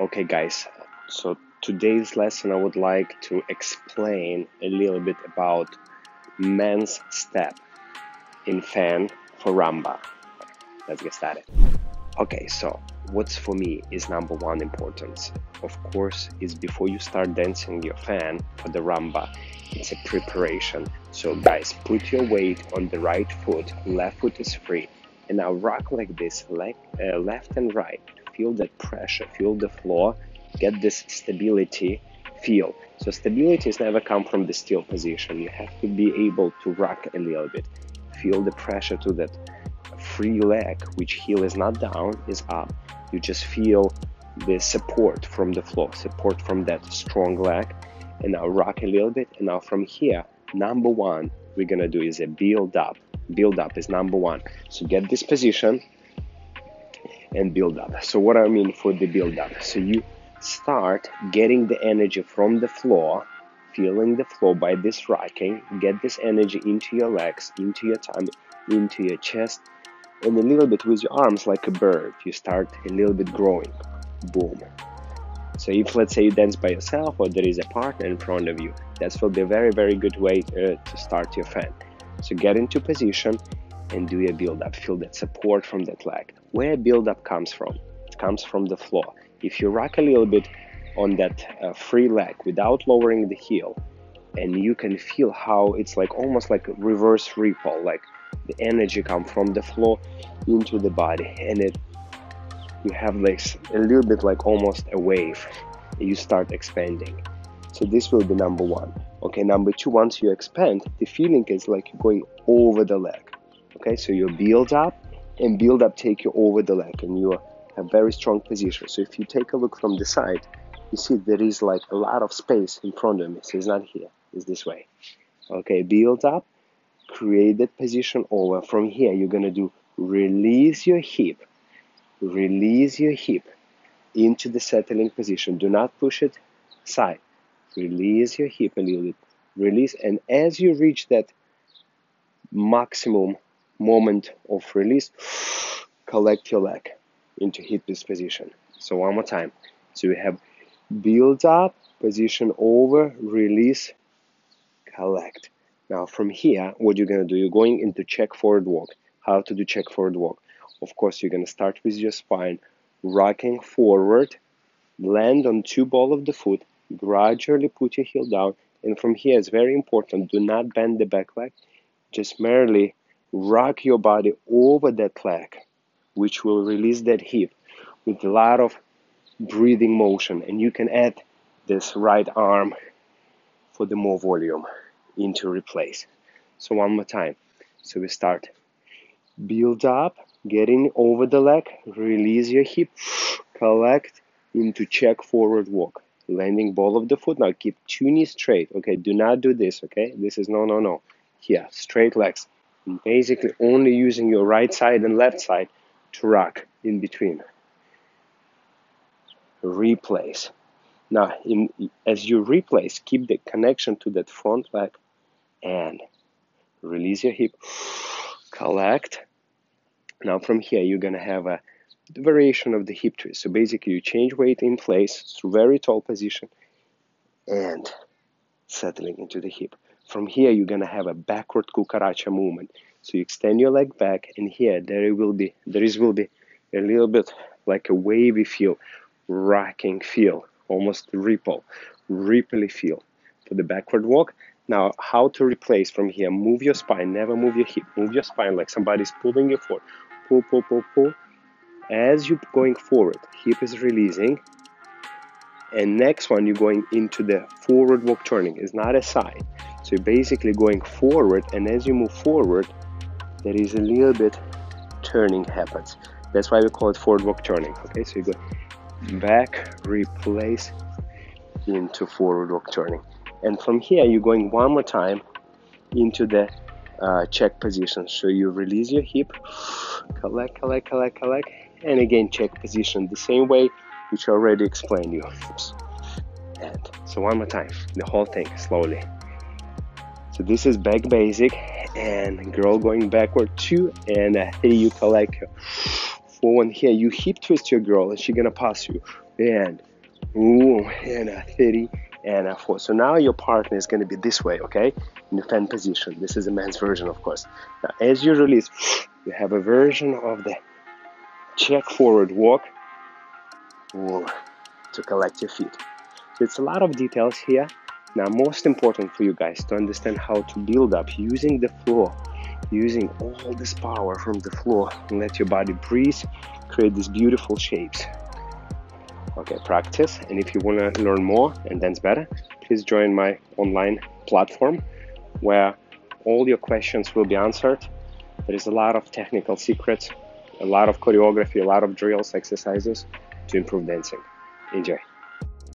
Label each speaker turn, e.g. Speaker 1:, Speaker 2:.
Speaker 1: Okay guys, so today's lesson I would like to explain a little bit about men's step in fan for Rumba. Let's get started. Okay, so what's for me is number one importance. Of course, is before you start dancing your fan for the Rumba, it's a preparation. So guys, put your weight on the right foot, left foot is free, and now rock like this, left and right. Feel that pressure, feel the floor, get this stability, feel. So stability is never come from the still position. You have to be able to rock a little bit. Feel the pressure to that free leg, which heel is not down, is up. You just feel the support from the floor, support from that strong leg, and now rock a little bit. And now from here, number one we're gonna do is a build up. Build up is number one. So get this position and build up. So what I mean for the build up, so you start getting the energy from the floor, feeling the floor by this rocking, get this energy into your legs, into your tummy, into your chest, and a little bit with your arms like a bird. You start a little bit growing. Boom. So if let's say you dance by yourself or there is a partner in front of you, that will be a very, very good way to start your fan. So get into position and do a build up. Feel that support from that leg. Where build up comes from? It comes from the floor. If you rock a little bit on that free leg without lowering the heel, and you can feel how it's like almost like a reverse ripple, like the energy comes from the floor into the body, and you have like a little bit like almost a wave. You start expanding. So this will be number one. Okay, number two, once you expand, the feeling is like you're going over the leg. Okay, so you build up, and build up take you over the leg, and you have very strong position. So if you take a look from the side, you see there is like a lot of space in front of me. So it's not here, it's this way. Okay, build up, create that position over. From here, you're gonna do release your hip into the settling position. Do not push it aside. Release your hip a little bit. Release, and as you reach that maximum moment of release, collect your leg into hip position. So one more time. So we have build up, position over, release, collect. Now from here, what you're gonna do, you're going into check forward walk. How to do check forward walk? Of course, you're gonna start with your spine, rocking forward, land on two ball of the foot, gradually put your heel down, and from here it's very important, do not bend the back leg, just merely rock your body over that leg, which will release that hip with a lot of breathing motion. And you can add this right arm for the more volume into replace. So one more time. So we start build up, getting over the leg, release your hip, collect into check forward walk, landing ball of the foot. Now keep two knees straight. Okay, do not do this. Okay, this is no. Here, straight legs. Basically only using your right side and left side to rock in between. Replace. Now as you replace, keep the connection to that front leg and release your hip, collect. Now from here you're gonna have a variation of the hip twist. So basically you change weight in place through very tall position and settling into the hip. From here you're gonna have a backward cucaracha movement. So you extend your leg back, and here there will be a little bit like a wavy feel, rocking feel, almost ripply feel for the backward walk. Now how to replace from here? Move your spine, never move your hip. Move your spine like somebody's pulling you forward. Pull. As you're going forward, hip is releasing, and next one you're going into the forward walk turning. It's not a side. So you're basically going forward, and as you move forward, there is a little bit turning happens. That's why we call it forward walk turning. Okay, so you go back, replace into forward walk turning. And from here, you're going one more time into the check position. So you release your hip, collect, and again check position the same way which I already explained you. And so one more time, the whole thing slowly. So this is back basic, and girl going backward 2, and here you collect forward. Here you hip twist your girl, and she's gonna pass you and ooh, and a 30 and a 4. So now your partner is going to be this way, okay, in the fan position. This is a man's version, of course. Now, as you release, you have a version of the check forward walk, ooh, to collect your feet. So it's a lot of details here. Now, most important for you guys to understand how to build up using the floor, using all this power from the floor, and let your body breathe, create these beautiful shapes. Okay, practice. And if you want to learn more and dance better, please join my online platform where all your questions will be answered. There is a lot of technical secrets, a lot of choreography, a lot of drills, exercises to improve dancing. Enjoy.